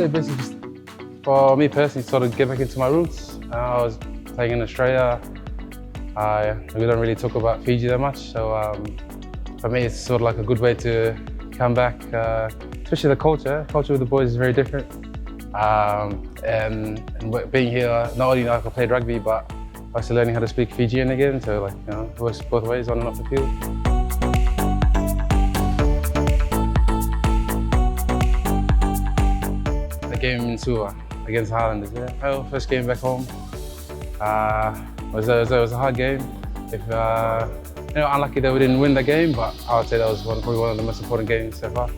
say basically just for me personally, sort of get back into my roots. I was playing in Australia. We don't really talk about Fiji that much, so for me it's sort of like a good way to come back, especially the culture. Culture with the boys is very different. And being here, not only I played rugby, but also learning how to speak Fijian again, so like, you know, it works both ways on and off the field. The game in Suva against Highlanders, yeah. Our first game back home. It was a hard game. You know, unlucky that we didn't win the game, but I would say that was probably one of the most important games so far.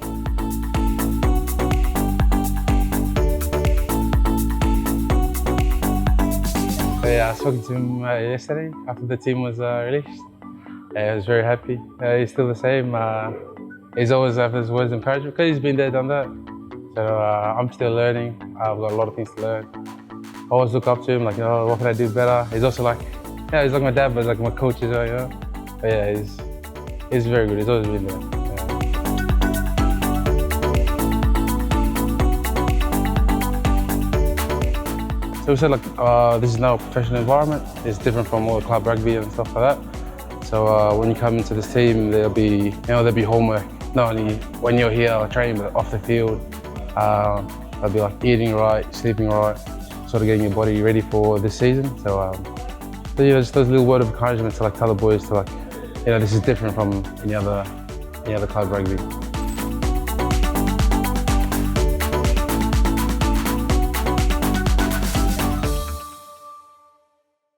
Yeah, I was talking to him yesterday after the team was released. I was very happy. He's still the same. He's always after his words of encouragement because he's been there, done that. So I'm still learning. I've got a lot of things to learn. I always look up to him, like, you know, what can I do better? He's also like, yeah, he's like my dad, but he's like my coach as well, you know. But yeah, he's very good. He's always been there. So we said like, this is now a professional environment. It's different from all the club rugby and stuff like that. So when you come into this team, there'll be homework. Not only when you're here training, but off the field. There'll be like eating right, sleeping right, sort of getting your body ready for this season. So you know, just those little word of encouragement to like tell the boys to like, you know, this is different from any other club rugby.